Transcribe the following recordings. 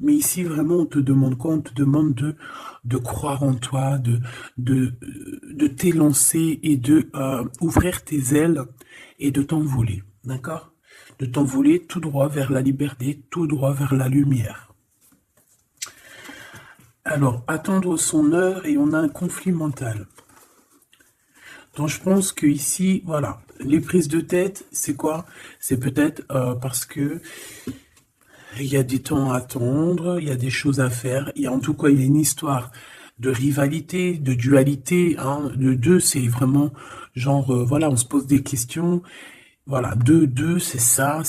Mais ici, vraiment, on te demande quoi? On te demande de croire en toi, de t'élancer et de ouvrir tes ailes et de t'envoler. D'accord? De t'envoler tout droit vers la liberté, tout droit vers la lumière. Alors, attendre son heure et on a un conflit mental. Donc, je pense que ici, voilà, les prises de tête, c'est quoi? C'est peut-être parce que il y a des temps à attendre, il y a des choses à faire. Il y a, en tout cas, il y a une histoire de rivalité, de dualité. Hein, de deux, c'est vraiment genre, voilà, on se pose des questions. Voilà, deux, c'est ça.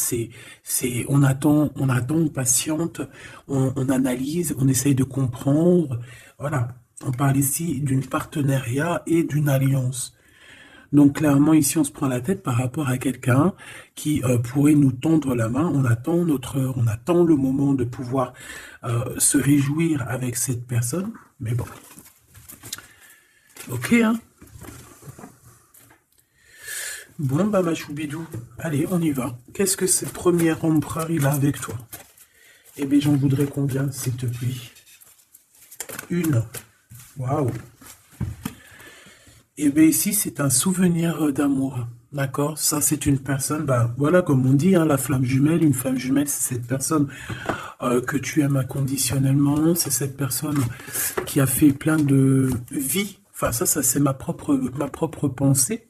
On attend, on patiente, on analyse, on essaye de comprendre. Voilà, on parle ici d'une partenariat et d'une alliance. Donc clairement, ici, on se prend la tête par rapport à quelqu'un qui pourrait nous tendre la main. On attend notre heure, on attend le moment de pouvoir se réjouir avec cette personne. Mais bon, ok, hein. Bon, bah, ma choubidou, allez, on y va. Qu'est-ce que ce premier empereur, il a avec toi? Eh bien, j'en voudrais combien, s'il te plaît? Une. Waouh. Et bien ici, c'est un souvenir d'amour. D'accord? Ça, c'est une personne, bah, voilà, comme on dit, hein, la flamme jumelle. Une flamme jumelle, c'est cette personne que tu aimes inconditionnellement. C'est cette personne qui a fait plein de vie. Enfin, ça c'est ma propre pensée.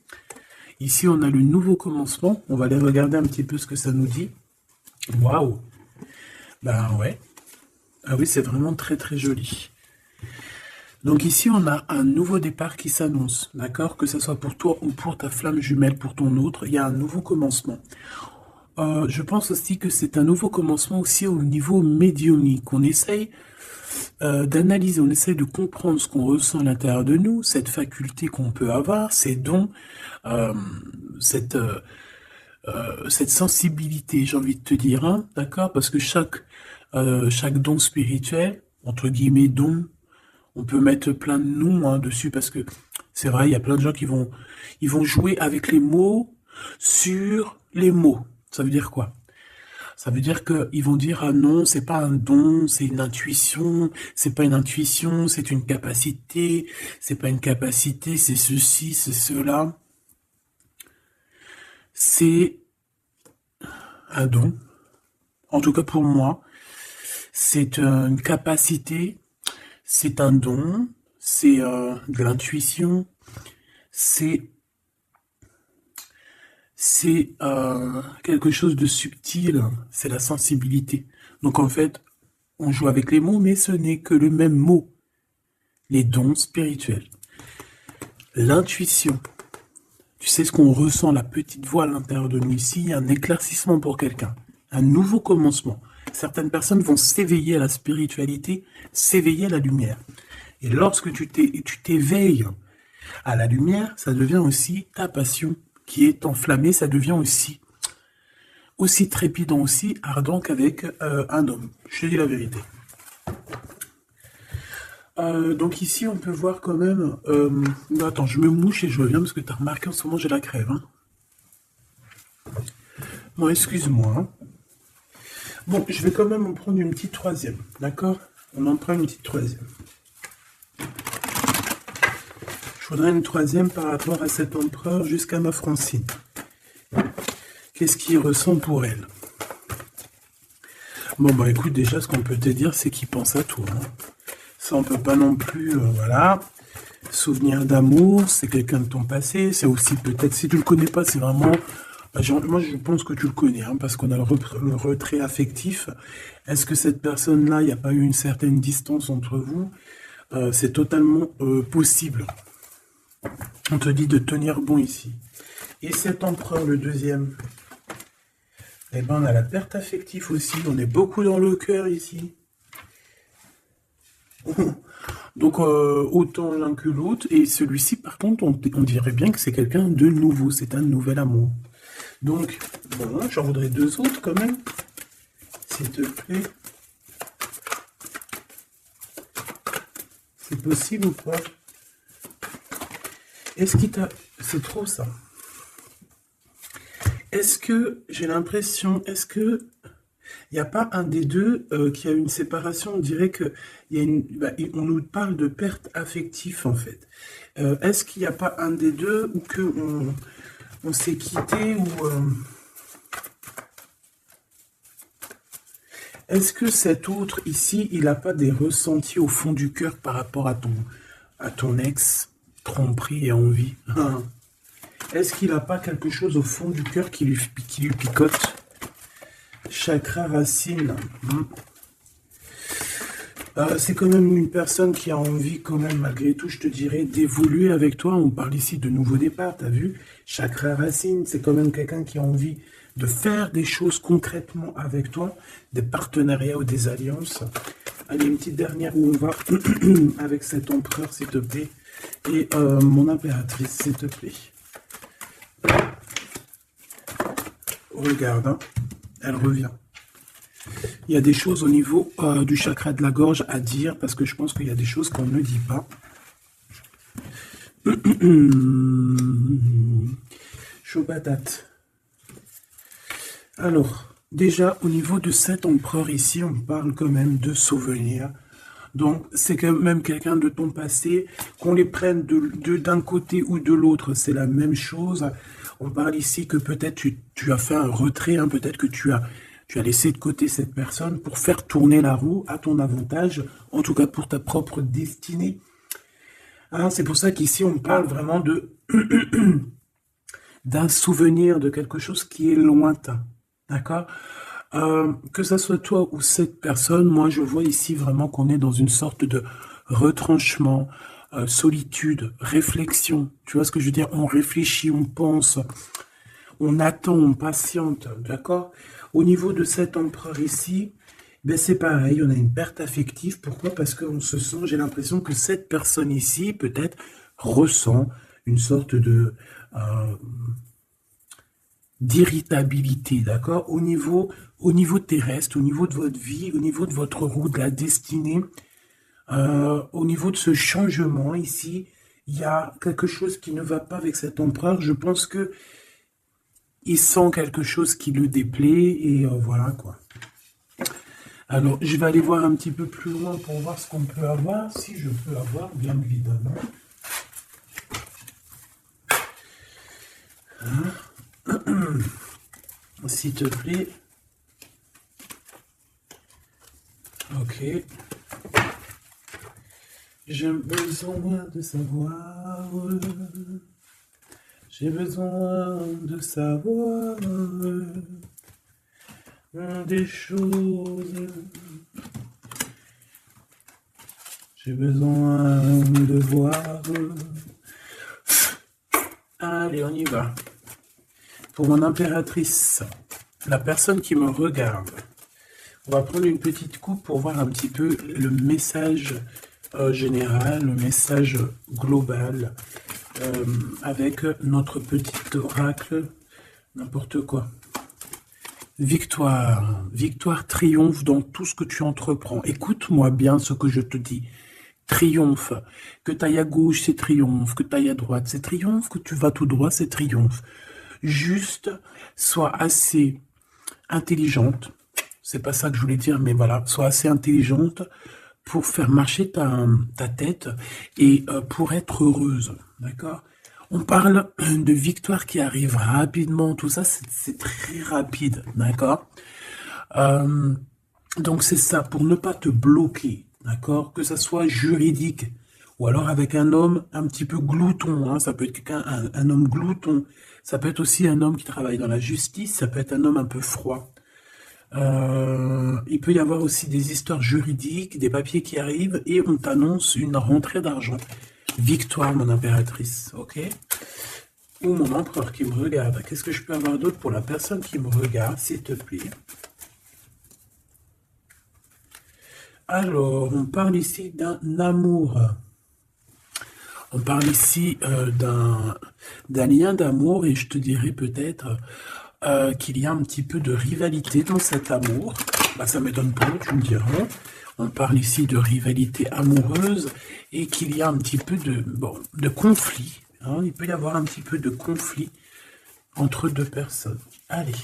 Ici, on a le nouveau commencement. On va aller regarder un petit peu ce que ça nous dit. Waouh! Ben ouais. Ah oui, c'est vraiment très très joli. Donc ici, on a un nouveau départ qui s'annonce, d'accord? Que ce soit pour toi ou pour ta flamme jumelle, pour ton autre, il y a un nouveau commencement. Je pense aussi que c'est un nouveau commencement aussi au niveau médiumnique. On essaye d'analyser, on essaye de comprendre ce qu'on ressent à l'intérieur de nous, cette faculté qu'on peut avoir, ces dons, euh, cette, euh, cette sensibilité, j'ai envie de te dire, hein, d'accord? Parce que chaque don spirituel, entre guillemets don, on peut mettre plein de noms hein, dessus parce que c'est vrai, il y a plein de gens ils vont jouer avec les mots sur les mots. Ça veut dire quoi? Ça veut dire qu'ils vont dire ah non, c'est pas un don, c'est une intuition, c'est pas une intuition, c'est une capacité, c'est pas une capacité, c'est ceci, c'est cela. C'est un don. En tout cas pour moi, c'est une capacité, c'est un don, c'est de l'intuition, c'est quelque chose de subtil, c'est la sensibilité. Donc en fait, on joue avec les mots, mais ce n'est que le même mot. Les dons spirituels. L'intuition. Tu sais ce qu'on ressent, la petite voix à l'intérieur de nous ici, il y a un éclaircissement pour quelqu'un, un nouveau commencement. Certaines personnes vont s'éveiller à la spiritualité, s'éveiller à la lumière. Et lorsque tu t'éveilles à la lumière, ça devient aussi ta passion qui est enflammée, ça devient aussi trépidant, aussi ardent qu'avec un homme. Je te dis la vérité. Donc ici, on peut voir quand même... attends, je me mouche et je reviens parce que tu as remarqué en ce moment, j'ai la crève. Hein. Bon, excuse-moi. Hein. Bon, je vais quand même en prendre une petite troisième. D'accord? On en prend une petite troisième. Je voudrais une troisième par rapport à cet empereur jusqu'à ma Francine. Qu'est-ce qu'il ressent pour elle? Bon, bah écoute, déjà, ce qu'on peut te dire, c'est qu'il pense à toi. Hein. Ça, on peut pas non plus, voilà. Souvenir d'amour, c'est quelqu'un de ton passé. C'est aussi peut-être, si tu le connais pas, c'est vraiment... Bah, moi, je pense que tu le connais, hein, parce qu'on a le retrait affectif. Est-ce que cette personne-là, il n'y a pas eu une certaine distance entre vous? C'est totalement possible. On te dit de tenir bon ici. Et cet empereur, le deuxième, eh ben, on a la perte affective aussi. On est beaucoup dans le cœur ici. Donc, autant l'un que l'autre. Et celui-ci, par contre, on dirait bien que c'est quelqu'un de nouveau. C'est un nouvel amour. Donc, bon, j'en voudrais deux autres quand même. S'il te plaît. C'est possible ou pas? Est-ce qu'il t'a... C'est trop ça. Est-ce que j'ai l'impression... Est-ce que il n'y a pas un des deux qui a une séparation. On dirait que il y a on nous parle de perte affective en fait. Est-ce qu'il n'y a pas un des deux ou que on s'est quitté ou est-ce que cet autre ici, il n'a pas des ressentis au fond du cœur par rapport à ton ex, tromperie et envie? Est-ce qu'il n'a pas quelque chose au fond du cœur qui lui picote? Chakra racine. C'est quand même une personne qui a envie, quand même, malgré tout, je te dirais, d'évoluer avec toi. On parle ici de nouveau départ, t'as vu? Chakra racine, c'est quand même quelqu'un qui a envie de faire des choses concrètement avec toi, des partenariats ou des alliances. Allez, une petite dernière où on va avec cet empereur, s'il te plaît, et mon impératrice, s'il te plaît. Regarde, hein, elle revient. Il y a des choses au niveau du chakra de la gorge à dire, parce que je pense qu'il y a des choses qu'on ne dit pas. Chaud patate. Alors, déjà, au niveau de cet empereur ici, on parle quand même de souvenirs. Donc, c'est quand même quelqu'un de ton passé. Qu'on les prenne d'un côté ou de l'autre, c'est la même chose. On parle ici que peut-être tu as fait un retrait, hein, peut-être que tu as laissé de côté cette personne pour faire tourner la roue à ton avantage, en tout cas pour ta propre destinée. Hein, c'est pour ça qu'ici, on parle vraiment d'un souvenir, de quelque chose qui est lointain. D'accord? Que ça soit toi ou cette personne, moi je vois ici vraiment qu'on est dans une sorte de retranchement, solitude, réflexion. Tu vois ce que je veux dire? On réfléchit, on pense, on attend, on patiente. D'accord? Au niveau de cet empereur ici, ben c'est pareil, on a une perte affective. Pourquoi? Parce qu'on se sent, j'ai l'impression que cette personne ici, peut-être, ressent une sorte de d'irritabilité, d'accord, au niveau terrestre, au niveau de votre vie, au niveau de votre route, de la destinée, au niveau de ce changement ici, il y a quelque chose qui ne va pas avec cet empereur. Je pense que il sent quelque chose qui le déplaît et voilà quoi. Alors, je vais aller voir un petit peu plus loin pour voir ce qu'on peut avoir, si je peux avoir, bien évidemment. S'il te plaît. Ok. J'ai besoin de savoir. J'ai besoin de savoir des choses. J'ai besoin de voir. Allez, on y va. Pour mon impératrice, la personne qui me regarde, on va prendre une petite coupe pour voir un petit peu le message général, le message global, avec notre petit oracle, n'importe quoi. Victoire, victoire, triomphe dans tout ce que tu entreprends. Écoute-moi bien ce que je te dis. Triomphe, que tu ailles à gauche, c'est triomphe, que tu ailles à droite, c'est triomphe, que tu vas tout droit, c'est triomphe. Juste, sois assez intelligente, c'est pas ça que je voulais dire, mais voilà, sois assez intelligente pour faire marcher ta tête et pour être heureuse, d'accord? On parle de victoire qui arrive rapidement, tout ça, c'est très rapide, d'accord? Donc c'est ça, pour ne pas te bloquer, d'accord? Que ça soit juridique, ou alors avec un homme un petit peu glouton, hein, ça peut être un homme glouton, ça peut être aussi un homme qui travaille dans la justice, ça peut être un homme un peu froid. Il peut y avoir aussi des histoires juridiques, des papiers qui arrivent, et on t'annonce une rentrée d'argent. Victoire, mon impératrice, ok? Ou mon empereur qui me regarde. Qu'est-ce que je peux avoir d'autre pour la personne qui me regarde, s'il te plaît? Alors, on parle ici d'un amour. On parle ici d'un lien d'amour et je te dirais peut-être qu'il y a un petit peu de rivalité dans cet amour. Bah, ça ne m'étonne pas, tu me diras. On parle ici de rivalité amoureuse et qu'il y a un petit peu de conflit. Hein. Il peut y avoir un petit peu de conflit entre deux personnes. Allez.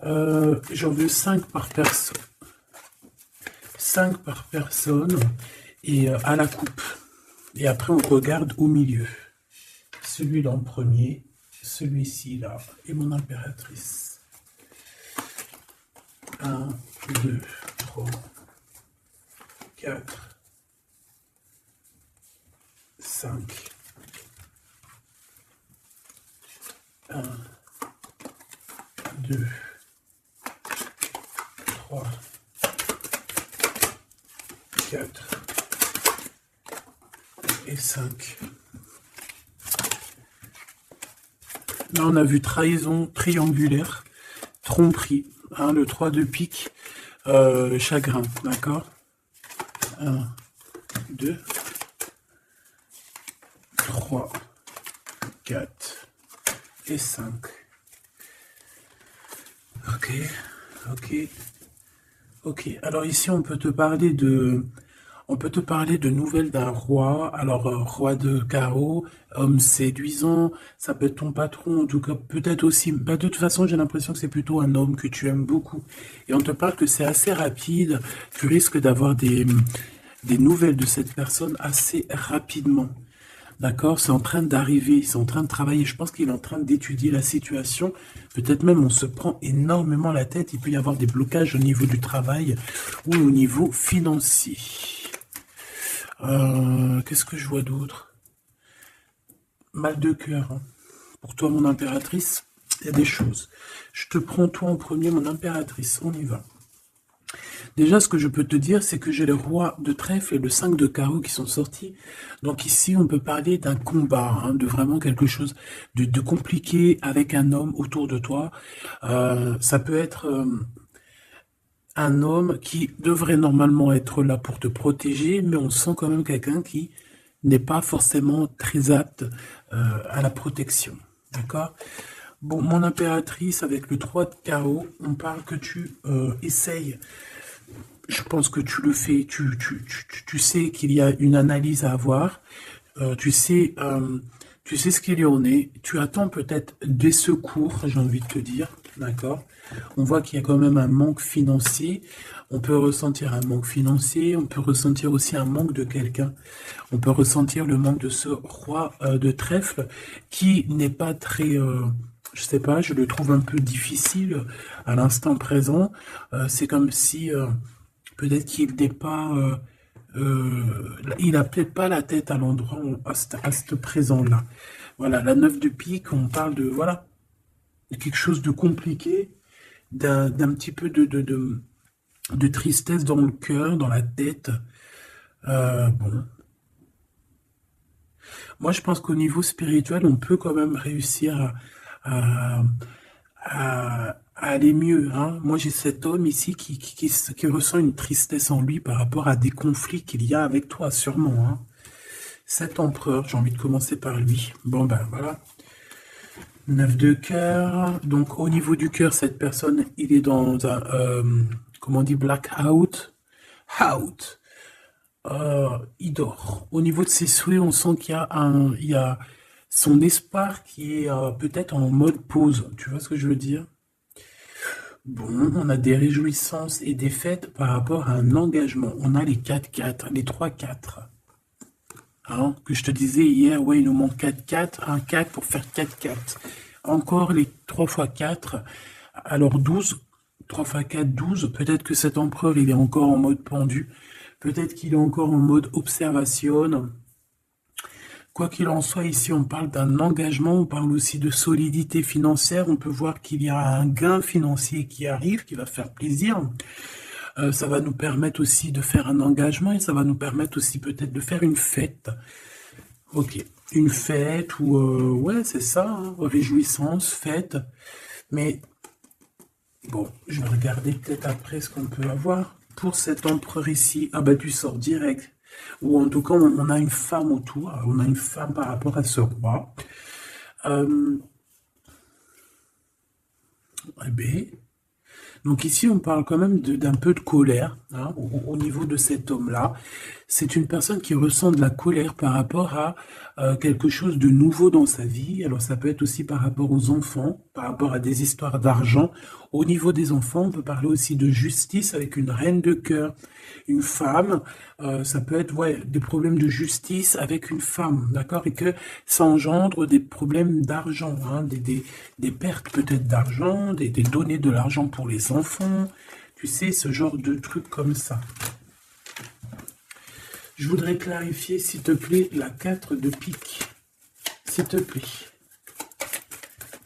J'en veux 5 par personne. 5 par personne et à la coupe. Et après, on regarde au milieu. Celui-là en premier, celui-ci là, et mon impératrice. 1, 2, 3, 4, 5. 1, 2, 3, 4 et 5. Là, on a vu trahison triangulaire, tromperie, hein, le 3 de pique, chagrin, d'accord. 1, 2, 3, 4 et 5. Ok, ok, ok. Alors ici, on peut te parler de nouvelles d'un roi. Alors, roi de carreau, homme séduisant, ça peut être ton patron, en tout cas, peut-être aussi. Bah, de toute façon, j'ai l'impression que c'est plutôt un homme que tu aimes beaucoup. Et on te parle que c'est assez rapide. Tu risques d'avoir des nouvelles de cette personne assez rapidement. D'accord, c'est en train d'arriver, c'est en train de travailler. Je pense qu'il est en train d'étudier la situation. Peut-être même on se prend énormément la tête. Il peut y avoir des blocages au niveau du travail ou au niveau financier. Qu'est-ce que je vois d'autre? Mal de cœur. Hein. Pour toi, mon impératrice, il y a des choses. Je te prends toi en premier, mon impératrice. On y va. Déjà, ce que je peux te dire, c'est que j'ai le roi de trèfle et le 5 de carreau qui sont sortis. Donc ici, on peut parler d'un combat, hein, de vraiment quelque chose de compliqué avec un homme autour de toi. Ça peut être un homme qui devrait normalement être là pour te protéger, mais on sent quand même quelqu'un qui n'est pas forcément très apte à la protection. D'accord ? Bon, mon impératrice, avec le 3 de carreau, on parle que tu essayes. Je pense que tu le fais, tu sais qu'il y a une analyse à avoir, tu sais ce qu'il y en est, tu attends peut-être des secours, j'ai envie de te dire, d'accord? On voit qu'il y a quand même un manque financier, on peut ressentir un manque financier, on peut ressentir aussi un manque de quelqu'un, on peut ressentir le manque de ce roi de trèfle qui n'est pas très... je sais pas, je le trouve un peu difficile à l'instant présent, c'est comme si... peut-être qu'il n'est pas, il a peut-être pas la tête à l'endroit, à ce présent-là. Voilà, la 9 de pique, on parle de, voilà, de quelque chose de compliqué, d'un petit peu de tristesse dans le cœur, dans la tête. Bon. Moi, je pense qu'au niveau spirituel, on peut quand même réussir à aller mieux. Hein. Moi, j'ai cet homme ici qui ressent une tristesse en lui par rapport à des conflits qu'il y a avec toi, sûrement. Hein. Cet empereur, j'ai envie de commencer par lui. Bon, ben voilà. 9 de cœur. Donc, au niveau du cœur, cette personne, il est dans un, comment on dit, blackout. Out. Il dort. Au niveau de ses souhaits, on sent qu'il y a son espoir qui est peut-être en mode pause. Tu vois ce que je veux dire? Bon, on a des réjouissances et des fêtes par rapport à un engagement. On a les 4-4, les 3-4. Hein, que je te disais hier, ouais, il nous manque 4-4, un 4 pour faire 4-4. Encore les 3 x 4, alors 12, 3 x 4, 12. Peut-être que cet empereur, il est encore en mode pendu. Peut-être qu'il est encore en mode observation. Quoi qu'il en soit, ici, on parle d'un engagement, on parle aussi de solidité financière. On peut voir qu'il y a un gain financier qui arrive, qui va faire plaisir. Ça va nous permettre aussi de faire un engagement et ça va nous permettre aussi peut-être de faire une fête. Ok, une fête ou... ouais, c'est ça, hein, réjouissance, fête. Mais bon, je vais regarder peut-être après ce qu'on peut avoir. Pour cet empereur ici, ah bah tu sors direct. Ou en tout cas, on a une femme autour. On a une femme par rapport à ce roi. Eh bien, donc ici, on parle quand même d'un peu de colère hein, au niveau de cet homme-là. C'est une personne qui ressent de la colère par rapport à quelque chose de nouveau dans sa vie. Alors ça peut être aussi par rapport aux enfants, par rapport à des histoires d'argent. Au niveau des enfants, on peut parler aussi de justice avec une reine de cœur, une femme. Ça peut être ouais, des problèmes de justice avec une femme, d'accord? Et que ça engendre des problèmes d'argent, hein, des pertes peut-être d'argent, des données de l'argent pour les enfants. Tu sais, ce genre de trucs comme ça. Je voudrais clarifier, s'il te plaît, la 4 de pique. S'il te plaît.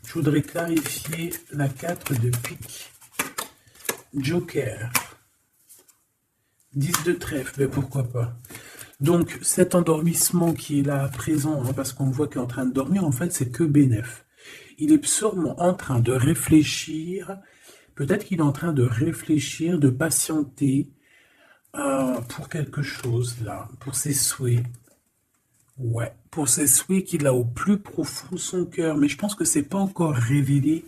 Je voudrais clarifier la 4 de pique. Joker. 10 de trèfle, mais pourquoi pas. Donc, cet endormissement qui est là présent, hein, parce qu'on voit qu'il est en train de dormir, en fait, c'est que bénef. Il est sûrement en train de réfléchir, peut-être qu'il est en train de réfléchir, de patienter pour quelque chose, là, pour ses souhaits. Ouais, pour ses souhaits qu'il a au plus profond de son cœur. Mais je pense que c'est pas encore révélé.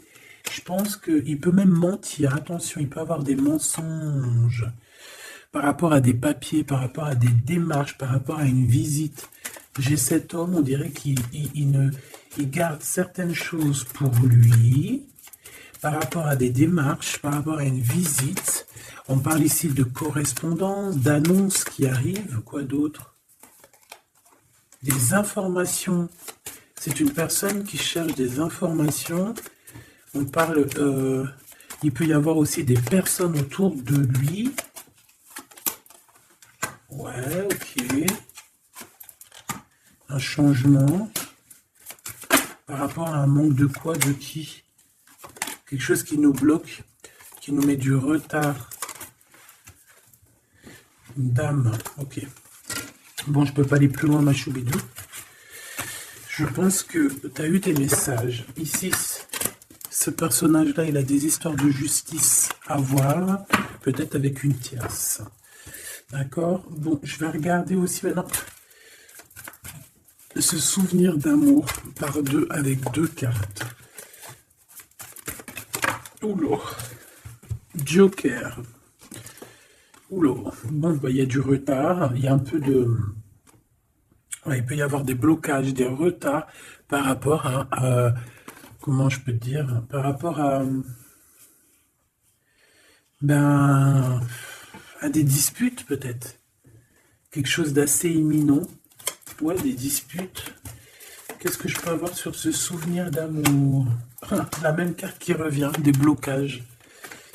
Je pense qu'il peut même mentir. Attention, il peut avoir des mensonges par rapport à des papiers, par rapport à des démarches, par rapport à une visite. J'ai cet homme, on dirait qu'il il garde certaines choses pour lui, par rapport à des démarches, par rapport à une visite. On parle ici de correspondance, d'annonces qui arrivent, quoi d'autre? Des informations. C'est une personne qui cherche des informations. On parle, il peut y avoir aussi des personnes autour de lui. Ouais, ok. Un changement. Par rapport à un manque de quoi, de qui? Quelque chose qui nous bloque, qui nous met du retard. Une dame, ok. Bon, je peux pas aller plus loin, ma choubidou. Je pense que tu as eu tes messages. Ici, ce personnage-là, il a des histoires de justice à voir, peut-être avec une tierce. D'accord? Bon, je vais regarder aussi maintenant ce souvenir d'amour par deux, avec deux cartes. Oula. Joker. Oula. Bon, bah, il y a du retard, il y a un peu de... Ouais, il peut y avoir des blocages, des retards par rapport à comment je peux dire, par rapport ben, à des disputes peut-être. Quelque chose d'assez imminent. Ouais, des disputes. Qu'est-ce que je peux avoir sur ce souvenir d'amour? La même carte qui revient, des blocages.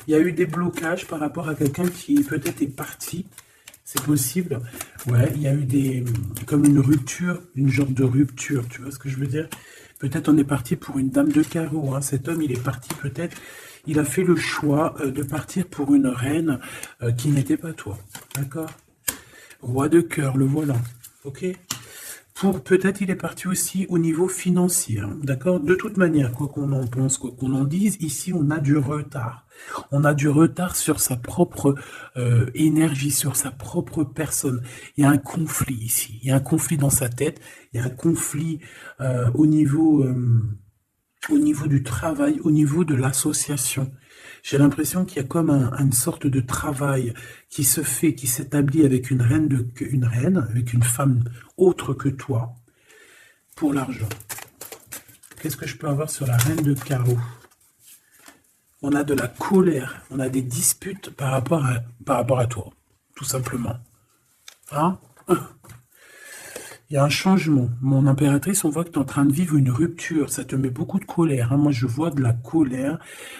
Il y a eu des blocages par rapport à quelqu'un qui peut-être est parti. C'est possible. Ouais, il y a eu des comme une rupture, une genre de rupture, tu vois ce que je veux dire? Peut-être on est parti pour une dame de carreau, hein. Cet homme, il est parti peut-être, il a fait le choix de partir pour une reine qui n'était pas toi. D'accord? Roi de cœur, le voilà. Ok? Pour peut-être il est parti aussi au niveau financier, hein, d'accord? De toute manière, quoi qu'on en pense, quoi qu'on en dise, ici on a du retard. On a du retard sur sa propre énergie, sur sa propre personne. Il y a un conflit ici. Il y a un conflit dans sa tête. Il y a un conflit au niveau du travail, au niveau de l'association. J'ai l'impression qu'il y a comme une sorte de travail qui se fait, qui s'établit avec une reine, avec une femme autre que toi, pour l'argent. Qu'est-ce que je peux avoir sur la reine de carreau? On a de la colère, on a des disputes par rapport à toi, tout simplement. Hein? Il y a un changement. Mon impératrice, on voit que tu es en train de vivre une rupture. Ça te met beaucoup de colère, hein. Moi, je vois de la colère.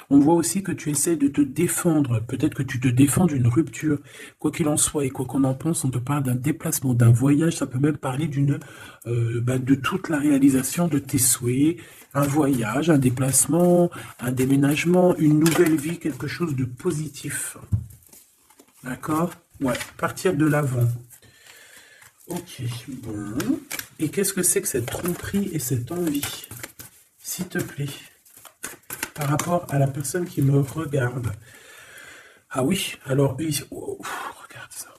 On voit aussi que tu essaies de te défendre. Peut-être que tu te défends d'une rupture. Quoi qu'il en soit et quoi qu'on en pense, on te parle d'un déplacement, d'un voyage. Ça peut même parler de toute la réalisation de tes souhaits. Un voyage, un déplacement, un déménagement, une nouvelle vie, quelque chose de positif. D'accord? Ouais, partir de l'avant. Ok, bon. Et qu'est-ce que c'est que cette tromperie et cette envie? S'il te plaît. Par rapport à la personne qui me regarde. Ah oui, alors, regarde ça.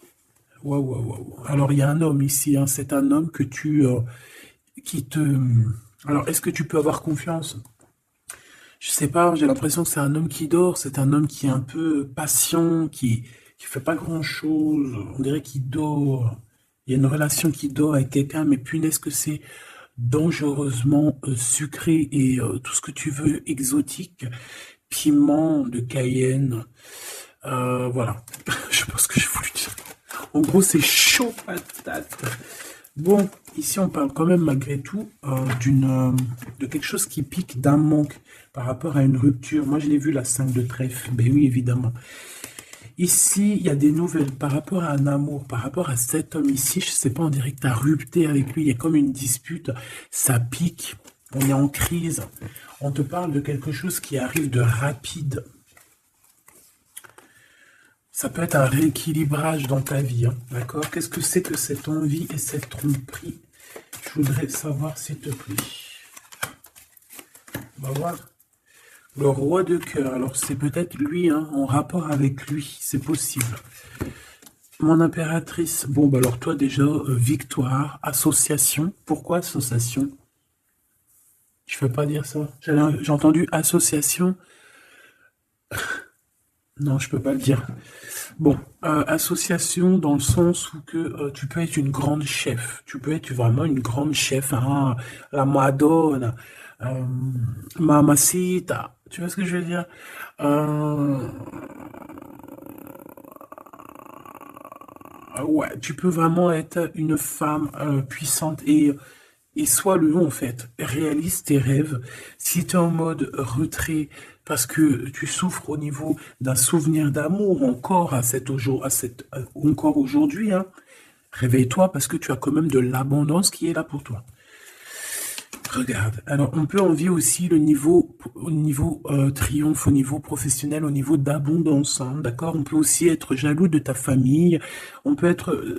Waouh. Alors, il y a un homme ici, hein, c'est un homme que qui te... Alors, est-ce que tu peux avoir confiance? Je sais pas, j'ai l'impression que c'est un homme qui dort, c'est un homme qui est un peu patient, qui fait pas grand-chose, on dirait qu'il dort. Il y a une relation qui dort avec quelqu'un, mais punaise que c'est dangereusement sucré et tout ce que tu veux, exotique, piment de Cayenne. Voilà, je sais pas ce que j'ai voulu dire. En gros, c'est chaud patate. Bon, ici, on parle quand même malgré tout de quelque chose qui pique, d'un manque par rapport à une rupture. Moi, je l'ai vu, la 5 de trèfle. Ben oui, évidemment. Ici, il y a des nouvelles par rapport à un amour, par rapport à cet homme ici. Je sais pas, on dirait que tu as rupté avec lui. Il y a comme une dispute. Ça pique. On est en crise. On te parle de quelque chose qui arrive de rapide. Ça peut être un rééquilibrage dans ta vie, hein, d'accord? Qu'est-ce que c'est que cette envie et cette tromperie? Je voudrais savoir, s'il te plaît. On va voir. Le roi de cœur. Alors, c'est peut-être lui, hein, en rapport avec lui. C'est possible. Mon impératrice. Bon, bah alors toi, déjà, victoire, association. Pourquoi association? Je ne peux pas dire ça. J'ai entendu association. Non, je peux pas le dire. Bon, association dans le sens où que tu peux être une grande chef. Tu peux être vraiment une grande chef, hein, la Madonna, Mamacita. Tu vois ce que je veux dire? Ouais, tu peux vraiment être une femme puissante et sois le en fait. Réalise tes rêves. Si tu es en mode retrait parce que tu souffres au niveau d'un souvenir d'amour encore encore aujourd'hui, hein, réveille-toi parce que tu as quand même de l'abondance qui est là pour toi. Regarde, alors on peut envier aussi le niveau, au niveau triomphe, au niveau professionnel, au niveau d'abondance, hein, d'accord? On peut aussi être jaloux de ta famille,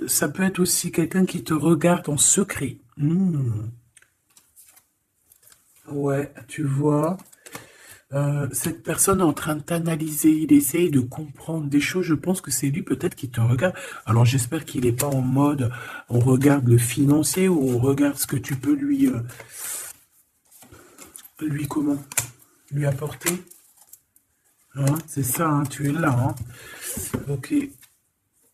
ça peut être aussi quelqu'un qui te regarde en secret. Ouais, tu vois, cette personne est en train de t'analyser, il essaye de comprendre des choses, je pense que c'est lui peut-être qui te regarde. Alors j'espère qu'il n'est pas en mode, on regarde le financier ou on regarde ce que tu peux lui apporter. Hein, c'est ça, hein, tu es là. Hein. Ok.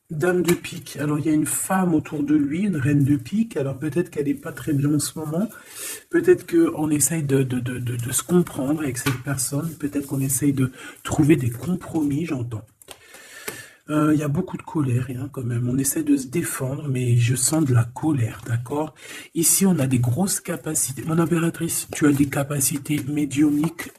Dame de pique. Alors, il y a une femme autour de lui, une reine de pique. Alors, peut-être qu'elle n'est pas très bien en ce moment. Peut-être qu'on essaye de se comprendre avec cette personne. Peut-être qu'on essaye de trouver des compromis, j'entends. Il y a beaucoup de colère, hein, quand même. On essaie de se défendre, mais je sens de la colère, d'accord? Ici, on a des grosses capacités. Mon impératrice, tu as des capacités médiumniques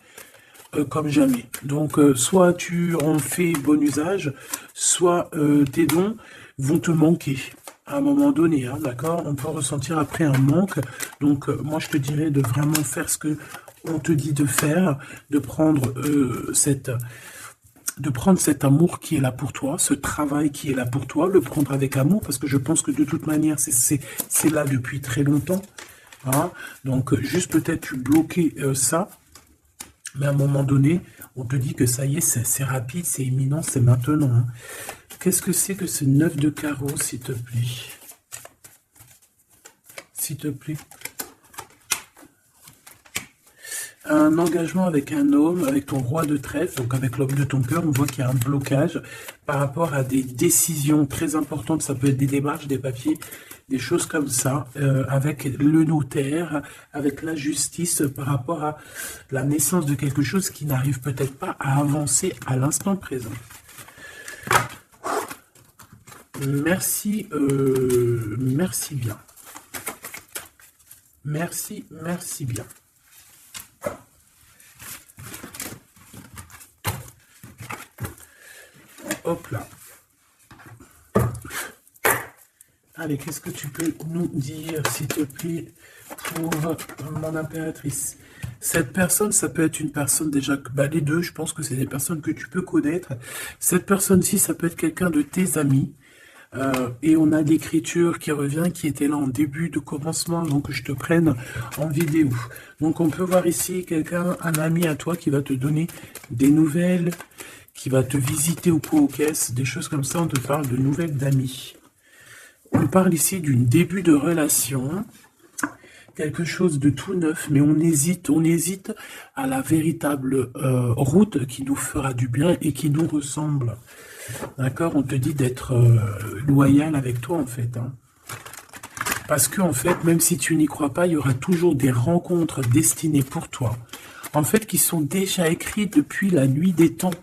comme jamais. Donc, soit tu en fais bon usage, soit tes dons vont te manquer à un moment donné, hein, d'accord? On peut ressentir après un manque. Donc, moi, je te dirais de vraiment faire ce que on te dit de faire, de prendre cet amour qui est là pour toi, ce travail qui est là pour toi, le prendre avec amour, parce que je pense que de toute manière, c'est là depuis très longtemps. Hein. Donc, juste peut-être tu bloquer ça, mais à un moment donné, on te dit que ça y est, c'est rapide, c'est imminent, c'est maintenant. Hein. Qu'est-ce que c'est que ce 9 de carreau, s'il te plaît? S'il te plaît. Un engagement avec un homme, avec ton roi de trèfle, donc avec l'homme de ton cœur, on voit qu'il y a un blocage par rapport à des décisions très importantes, ça peut être des démarches, des papiers, des choses comme ça, avec le notaire, avec la justice, par rapport à la naissance de quelque chose qui n'arrive peut-être pas à avancer à l'instant présent. Merci, merci bien. Merci bien. Hop là. Allez, qu'est-ce que tu peux nous dire, s'il te plaît, pour mon impératrice? Cette personne, ça peut être une personne déjà, bah, les deux, je pense que c'est des personnes que tu peux connaître. Cette personne-ci, ça peut être quelqu'un de tes amis. Et on a l'écriture qui revient, qui était là en début de commencement, donc je te prenne en vidéo. Donc on peut voir ici quelqu'un, un ami à toi qui va te donner des nouvelles, qui va te visiter au pot aux caisses, des choses comme ça, on te parle de nouvelles d'amis. On parle ici d'une début de relation, quelque chose de tout neuf, mais on hésite à la véritable route qui nous fera du bien et qui nous ressemble. D'accord? On te dit d'être loyal avec toi, en fait. Hein. Parce que, en fait, même si tu n'y crois pas, il y aura toujours des rencontres destinées pour toi. En fait, qui sont déjà écrites depuis la nuit des temps.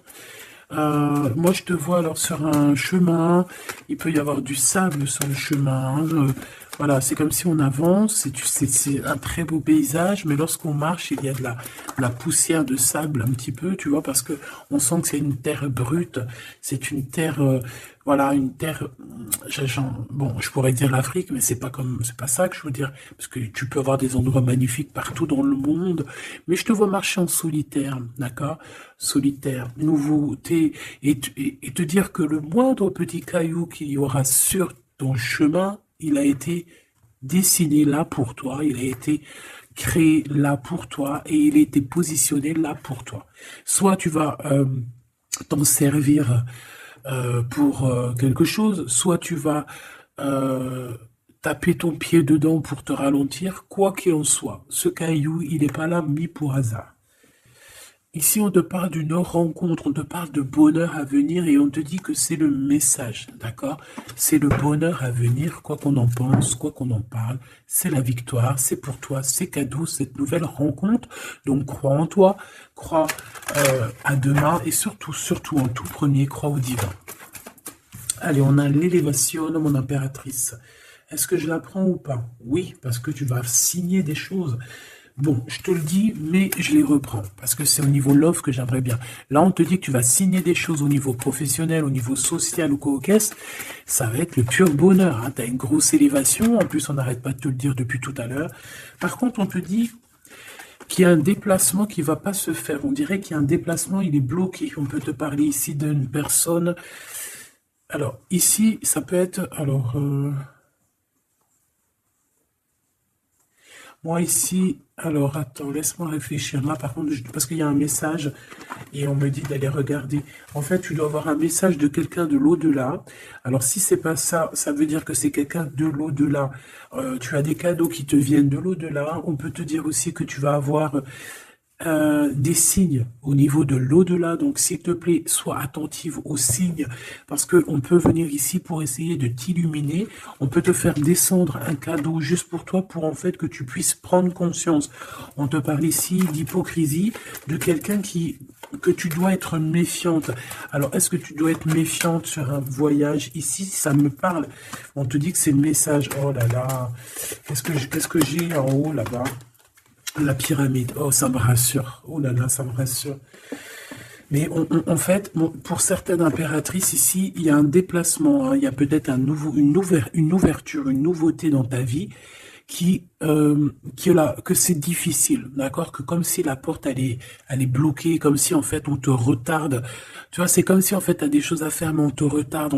Moi, je te vois alors sur un chemin, il peut y avoir du sable sur le chemin. Voilà, c'est comme si on avance, c'est un très beau paysage, mais lorsqu'on marche, il y a de la poussière de sable un petit peu, tu vois, parce que on sent que c'est une terre brute, c'est une terre, voilà, une terre, bon, je pourrais dire l'Afrique, mais c'est pas ça que je veux dire, parce que tu peux avoir des endroits magnifiques partout dans le monde, mais je te vois marcher en solitaire, d'accord? Solitaire, nouveauté, et te dire que le moindre petit caillou qu'il y aura sur ton chemin, il a été dessiné là pour toi, il a été créé là pour toi et il a été positionné là pour toi. Soit tu vas t'en servir pour quelque chose, soit tu vas taper ton pied dedans pour te ralentir, quoi qu'il en soit. Ce caillou, il n'est pas là mis pour hasard. Ici, on te parle d'une rencontre, on te parle de bonheur à venir et on te dit que c'est le message, d'accord? C'est le bonheur à venir, quoi qu'on en pense, quoi qu'on en parle. C'est la victoire, c'est pour toi, c'est cadeau, cette nouvelle rencontre. Donc, crois en toi, crois à demain et surtout, surtout en tout premier, crois au divin. Allez, on a l'élévation, mon impératrice. Est-ce que je la prends ou pas? Oui, parce que tu vas signer des choses. Bon, je te le dis, mais je les reprends, parce que c'est au niveau love que j'aimerais bien. Là, on te dit que tu vas signer des choses au niveau professionnel, au niveau social ou quoi qu'est-ce. Ça va être le pur bonheur. Hein. Tu as une grosse élévation, en plus on n'arrête pas de te le dire depuis tout à l'heure. Par contre, on te dit qu'il y a un déplacement qui va pas se faire. On dirait qu'il y a un déplacement, il est bloqué. On peut te parler ici d'une personne. Alors, ici, ça peut être... Alors, moi ici, alors attends, laisse-moi réfléchir. Là, par contre, parce qu'il y a un message et on me dit d'aller regarder. En fait, tu dois avoir un message de quelqu'un de l'au-delà. Alors, si c'est pas ça, ça veut dire que c'est quelqu'un de l'au-delà. Tu as des cadeaux qui te viennent de l'au-delà. On peut te dire aussi que tu vas avoir des signes au niveau de l'au-delà. Donc, s'il te plaît, sois attentive aux signes parce que on peut venir ici pour essayer de t'illuminer. On peut te faire descendre un cadeau juste pour toi pour en fait que tu puisses prendre conscience. On te parle ici d'hypocrisie, de quelqu'un que tu dois être méfiante. Alors, est-ce que tu dois être méfiante sur un voyage? Ici, ça me parle. On te dit que c'est le message. Oh là là, qu'est-ce que j'ai en haut là-bas? La pyramide, oh ça me rassure, oh là là, ça me rassure. Mais en fait, pour certaines impératrices ici, il y a un déplacement, hein, il y a peut-être une ouverture, une nouveauté dans ta vie que c'est difficile, d'accord? Que comme si la porte elle est bloquée, comme si en fait on te retarde. Tu vois, c'est comme si en fait tu as des choses à faire, mais on te retarde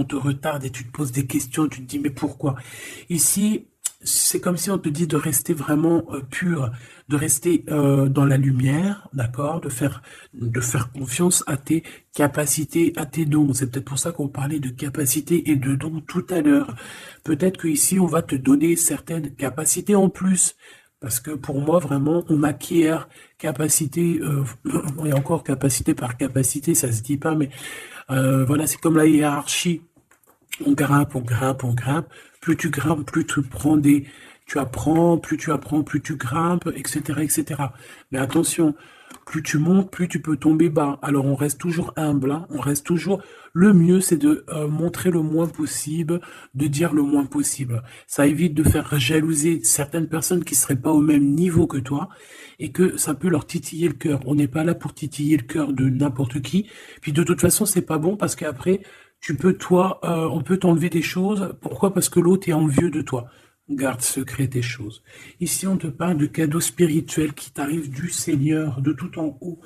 et tu te poses des questions, tu te dis mais pourquoi? Ici, c'est comme si on te dit de rester vraiment pur, de rester dans la lumière, d'accord, de faire confiance à tes capacités, à tes dons. C'est peut-être pour ça qu'on parlait de capacités et de dons tout à l'heure. Peut-être que ici on va te donner certaines capacités en plus. Parce que pour moi, vraiment, on acquiert capacité, et encore capacité par capacité, ça se dit pas, mais voilà, c'est comme la hiérarchie. On grimpe, on grimpe, on grimpe. Plus tu grimpes, plus tu apprends, plus tu grimpes, etc., etc. Mais attention, plus tu montes, plus tu peux tomber bas. Alors on reste toujours humble, hein, on reste toujours. Le mieux, c'est de montrer le moins possible, de dire le moins possible. Ça évite de faire jalouser certaines personnes qui seraient pas au même niveau que toi et que ça peut leur titiller le cœur. On n'est pas là pour titiller le cœur de n'importe qui. Puis de toute façon, c'est pas bon parce qu'après, on peut t'enlever des choses. Pourquoi? Parce que l'autre est envieux de toi. Garde secret tes choses. Ici, on te parle de cadeaux spirituels qui t'arrivent du Seigneur, de tout en haut.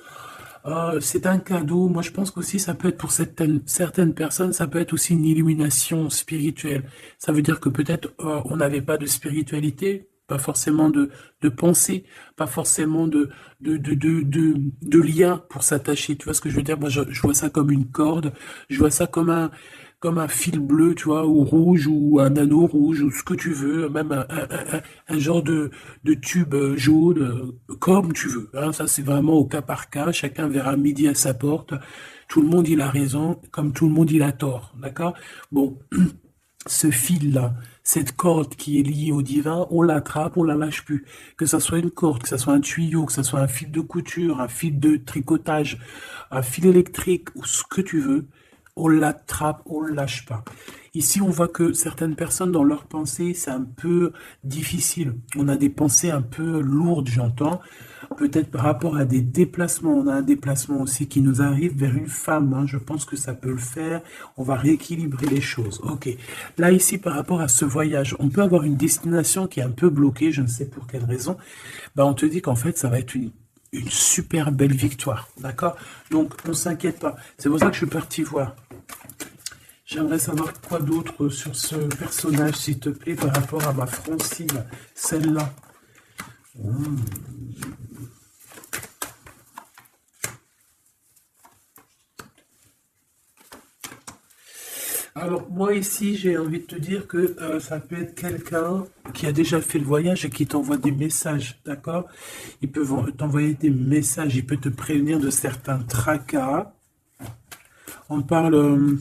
C'est un cadeau. Moi, je pense qu'aussi, ça peut être pour certaines personnes, ça peut être aussi une illumination spirituelle. Ça veut dire que peut-être on n'avait pas de spiritualité, pas forcément de pensée, pas forcément de lien pour s'attacher. Tu vois ce que je veux dire? Moi, je vois ça comme une corde. Je vois ça comme un fil bleu, tu vois, ou rouge, ou un anneau rouge, ou ce que tu veux, même un genre de tube jaune, comme tu veux. Hein. Ça, c'est vraiment au cas par cas. Chacun verra midi à sa porte. Tout le monde, il a raison, comme tout le monde, il a tort. D'accord? Bon. ce fil-là, cette corde qui est liée au divin, on l'attrape, on la lâche plus. Que ça soit une corde, que ça soit un tuyau, que ça soit un fil de couture, un fil de tricotage, un fil électrique ou ce que tu veux, on l'attrape, on le lâche pas. Ici, on voit que certaines personnes, dans leurs pensées, c'est un peu difficile. On a des pensées un peu lourdes, j'entends. Peut-être par rapport à des déplacements. On a un déplacement aussi qui nous arrive vers une femme. Hein. Je pense que ça peut le faire. On va rééquilibrer les choses. Ok. Là, ici, par rapport à ce voyage, on peut avoir une destination qui est un peu bloquée. Je ne sais pour quelle raison. Ben, on te dit qu'en fait, ça va être une super belle victoire. D'accord? Donc, on s'inquiète pas. C'est pour ça que je suis parti voir. J'aimerais savoir quoi d'autre sur ce personnage, s'il te plaît, par rapport à ma Francine, celle-là. Alors, moi ici, j'ai envie de te dire que ça peut être quelqu'un qui a déjà fait le voyage et qui t'envoie des messages, d'accord? Il peut t'envoyer des messages, il peut te prévenir de certains tracas. On parle...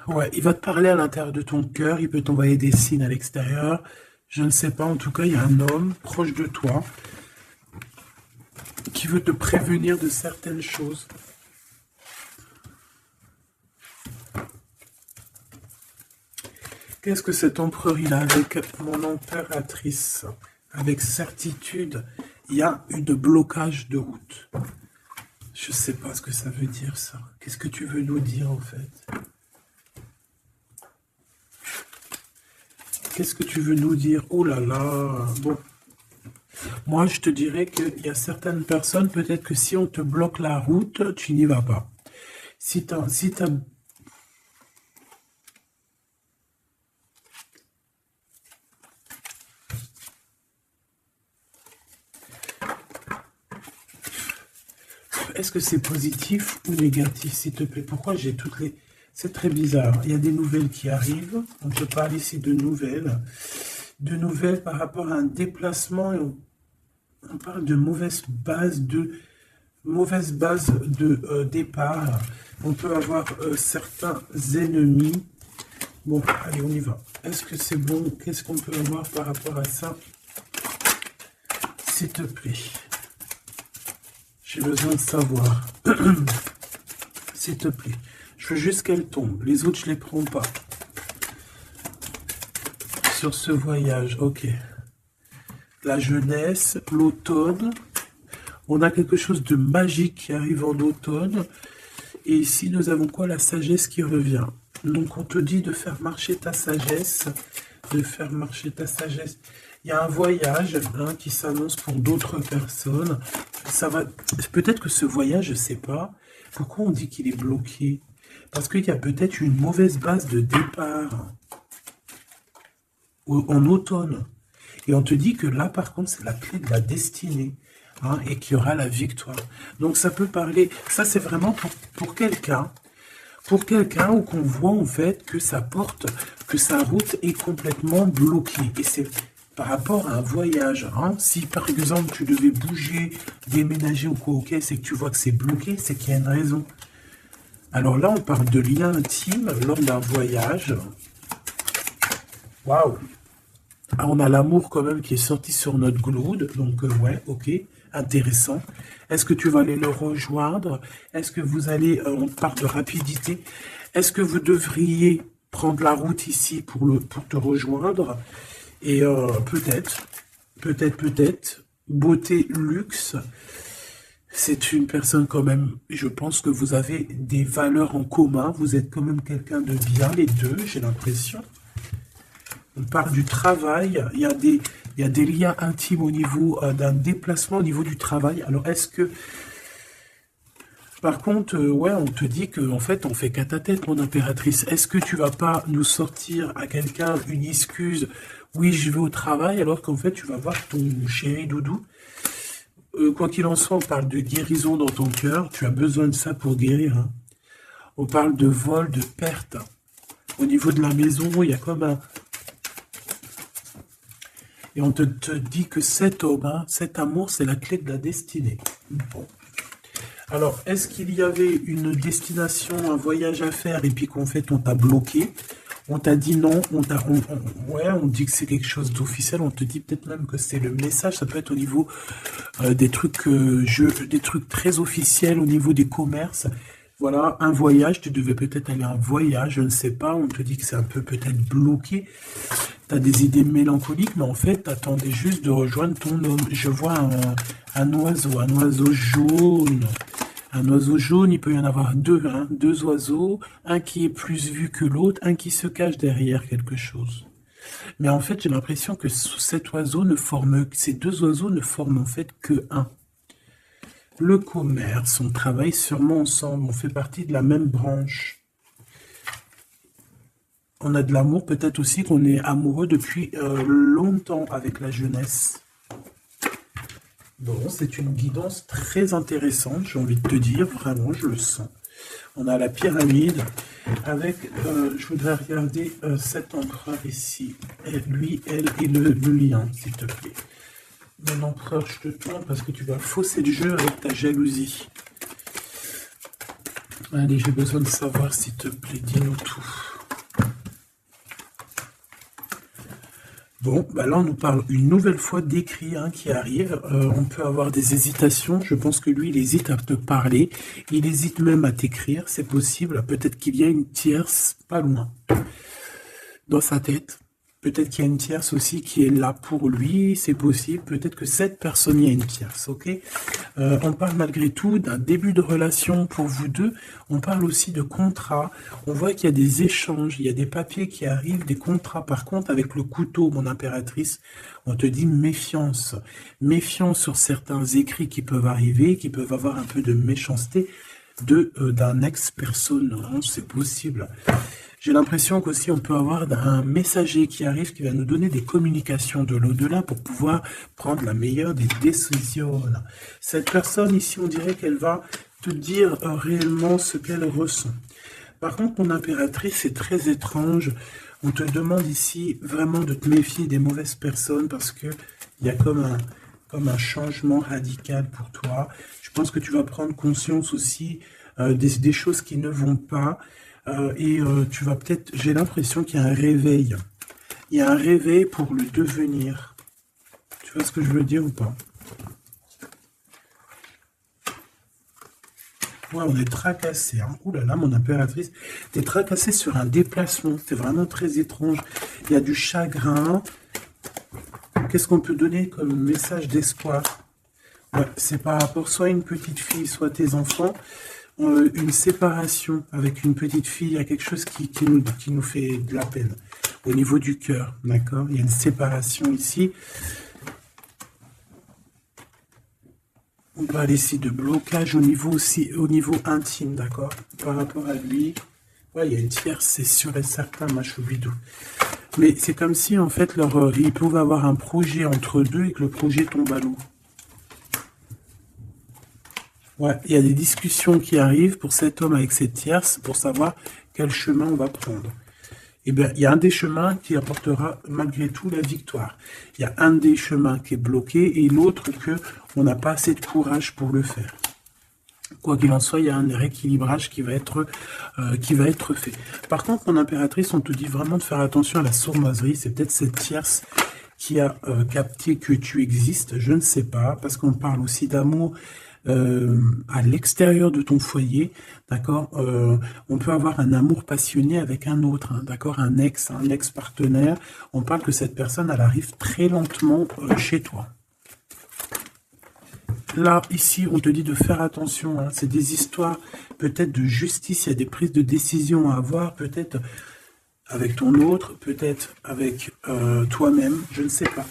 Ouais, il va te parler à l'intérieur de ton cœur, il peut t'envoyer des signes à l'extérieur. Je ne sais pas, en tout cas, il y a un homme proche de toi qui veut te prévenir de certaines choses. Qu'est-ce que cet empereur il a avec mon impératrice? Avec certitude, il y a eu de blocage de route. Je ne sais pas ce que ça veut dire, ça. Qu'est-ce que tu veux nous dire, en fait? Qu'est-ce que tu veux nous dire? Oh là là. Bon. Moi, je te dirais qu'il y a certaines personnes, peut-être que si on te bloque la route, tu n'y vas pas. Si t'as... Est-ce que c'est positif ou négatif, s'il te plaît? Pourquoi j'ai toutes les... C'est très bizarre. Il y a des nouvelles qui arrivent. On te parle ici de nouvelles. De nouvelles par rapport à un déplacement. Et on parle de mauvaise base de départ. On peut avoir certains ennemis. Bon, allez, on y va. Est-ce que c'est bon? Qu'est-ce qu'on peut avoir par rapport à ça? S'il te plaît. J'ai besoin de savoir. S'il te plaît. Je veux juste qu'elle tombe. Les autres, je les prends pas. Sur ce voyage, ok. La jeunesse, l'automne. On a quelque chose de magique qui arrive en automne. Et ici, nous avons quoi? La sagesse qui revient. Donc, on te dit de faire marcher ta sagesse. De faire marcher ta sagesse. Il y a un voyage qui s'annonce pour d'autres personnes. Ça va. Peut-être que ce voyage, je ne sais pas. Pourquoi on dit qu'il est bloqué? Parce qu'il y a peut-être une mauvaise base de départ en automne. Et on te dit que là, par contre, c'est la clé de la destinée. Et qu'il y aura la victoire. Donc ça peut parler... Ça, c'est vraiment pour quelqu'un. Pour quelqu'un où qu'on voit en fait que sa porte, que sa route est complètement bloquée. Et c'est par rapport à un voyage. Si par exemple tu devais bouger, déménager ou quoi, ok, c'est que tu vois que c'est bloqué, c'est qu'il y a une raison. Alors là, on parle de lien intime lors d'un voyage. Waouh! On a l'amour quand même qui est sorti sur notre gloude. Donc ouais, ok, intéressant. Est-ce que tu vas aller le rejoindre? Est-ce que vous allez... on parle de rapidité. Est-ce que vous devriez prendre la route ici pour te rejoindre? Et peut-être, beauté, luxe, c'est une personne quand même, je pense que vous avez des valeurs en commun, vous êtes quand même quelqu'un de bien, les deux, j'ai l'impression. On parle du travail, il y a des liens intimes au niveau d'un déplacement au niveau du travail. Alors est-ce que... Par contre, ouais, on te dit qu'en fait, on fait qu'à ta tête, mon impératrice. Est-ce que tu vas pas nous sortir à quelqu'un une excuse? Oui, je vais au travail, alors qu'en fait, tu vas voir ton chéri doudou. Quoi qu'il en soit, on parle de guérison dans ton cœur. Tu as besoin de ça pour guérir. On parle de vol, de perte. Au niveau de la maison, il y a comme un... Et on te dit que cet homme, cet amour, c'est la clé de la destinée. Bon. Alors, est-ce qu'il y avait une destination, un voyage à faire et puis qu'en fait on t'a bloqué? On t'a dit non, ouais, on dit que c'est quelque chose d'officiel, on te dit peut-être même que c'est le message, ça peut être au niveau des trucs des trucs très officiels, au niveau des commerces. Voilà, un voyage, tu devais peut-être aller en voyage, je ne sais pas, on te dit que c'est un peu peut-être bloqué. Tu as des idées mélancoliques, mais en fait, tu attendais juste de rejoindre ton homme. Je vois un oiseau jaune. Un oiseau jaune, il peut y en avoir deux, hein, deux oiseaux, un qui est plus vu que l'autre, un qui se cache derrière quelque chose. Mais en fait, j'ai l'impression que ces deux oiseaux ne forment en fait que un. Le commerce, on travaille sûrement ensemble, on fait partie de la même branche. On a de l'amour, peut-être aussi qu'on est amoureux depuis longtemps avec la jeunesse. Bon, c'est une guidance très intéressante, j'ai envie de te dire, vraiment, je le sens. On a la pyramide avec, je voudrais regarder cet empereur ici, et lui, elle et le lien, s'il te plaît. Mon empereur, je te tourne parce que tu vas fausser le jeu avec ta jalousie. Allez, j'ai besoin de savoir, s'il te plaît, dis-nous tout. Bon, bah là on nous parle une nouvelle fois d'écrit qui arrive. On peut avoir des hésitations. Je pense que lui, il hésite à te parler. Il hésite même à t'écrire. C'est possible. Peut-être qu'il y a une tierce pas loin dans sa tête. Peut-être qu'il y a une tierce aussi qui est là pour lui. C'est possible. Peut-être que cette personne, il y a une tierce. Ok. On parle malgré tout d'un début de relation pour vous deux. On parle aussi de contrat. On voit qu'il y a des échanges, il y a des papiers qui arrivent, des contrats. Par contre, avec le couteau, mon impératrice, on te dit méfiance. Méfiance sur certains écrits qui peuvent arriver, qui peuvent avoir un peu de méchanceté d'un ex-personne. C'est possible. J'ai l'impression qu'aussi on peut avoir un messager qui arrive, qui va nous donner des communications de l'au-delà pour pouvoir prendre la meilleure des décisions. Cette personne ici, on dirait qu'elle va te dire réellement ce qu'elle ressent. Par contre, mon impératrice, c'est très étrange. On te demande ici vraiment de te méfier des mauvaises personnes parce que il y a comme un changement radical pour toi. Je pense que tu vas prendre conscience aussi des choses qui ne vont pas. Tu vas peut-être, j'ai l'impression qu'il y a un réveil. Il y a un réveil pour le devenir. Tu vois ce que je veux dire ou pas? Ouais, on est tracassé. Ouh là là, mon impératrice, t'es tracassé sur un déplacement. C'est vraiment très étrange. Il y a du chagrin. Qu'est-ce qu'on peut donner comme message d'espoir? Ouais, c'est par rapport soit à une petite fille, soit à tes enfants. Une séparation avec une petite fille, il y a quelque chose qui nous fait de la peine au niveau du cœur, d'accord? Il y a une séparation ici. On parle ici de blocage au niveau intime, d'accord? Par rapport à lui, ouais, il y a une tierce, c'est sûr et certain, ma choubidou. Mais c'est comme si, en fait, ils pouvaient avoir un projet entre deux et que le projet tombe à l'eau. Ouais, il y a des discussions qui arrivent pour cet homme avec cette tierce pour savoir quel chemin on va prendre. Eh bien, il y a un des chemins qui apportera malgré tout la victoire. Il y a un des chemins qui est bloqué et l'autre que on n'a pas assez de courage pour le faire. Quoi qu'il en soit, il y a un rééquilibrage qui va être fait. Par contre, mon impératrice, on te dit vraiment de faire attention à la sournoiserie. C'est peut-être cette tierce qui a capté que tu existes. Je ne sais pas, parce qu'on parle aussi d'amour à l'extérieur de ton foyer, d'accord. On peut avoir un amour passionné avec un autre, d'accord, un ex-partenaire. On parle que cette personne, elle arrive très lentement chez toi. Là, ici, on te dit de faire attention. C'est des histoires peut-être de justice. Il y a des prises de décision à avoir, peut-être avec ton autre, peut-être avec toi-même. Je ne sais pas.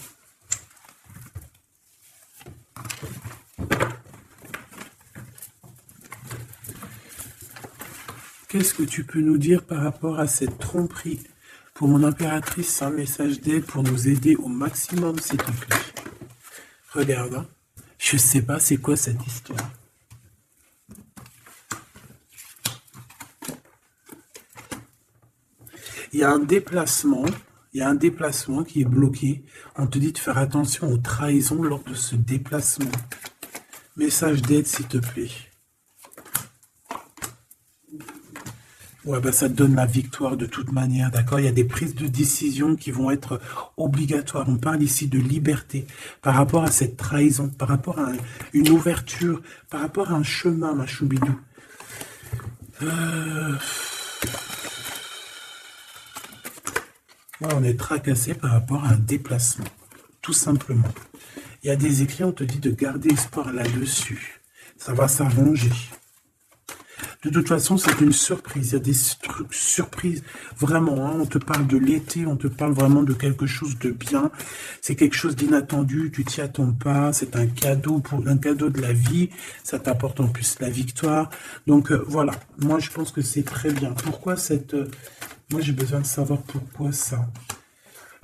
Qu'est-ce que tu peux nous dire par rapport à cette tromperie? Pour mon impératrice, c'est un message d'aide pour nous aider au maximum, s'il te plaît. Regarde, je sais pas c'est quoi cette histoire. Il y a un déplacement qui est bloqué. On te dit de faire attention aux trahisons lors de ce déplacement. Message d'aide, s'il te plaît. Ouais, bah ça te donne la victoire de toute manière, d'accord? Il y a des prises de décision qui vont être obligatoires. On parle ici de liberté par rapport à cette trahison, par rapport à une ouverture, par rapport à un chemin, ma choubidou. Euh, ouais, on est tracassé par rapport à un déplacement, tout simplement. Il y a des écrits, on te dit de garder espoir là-dessus. Ça va s'arranger. De toute façon, c'est une surprise. Il y a des trucs surprises. Vraiment, hein, on te parle de l'été, on te parle vraiment de quelque chose de bien. C'est quelque chose d'inattendu, tu t'y attends pas. C'est un cadeau un cadeau de la vie. Ça t'apporte en plus la victoire. Donc voilà, moi je pense que c'est très bien. Pourquoi cette... moi j'ai besoin de savoir pourquoi ça.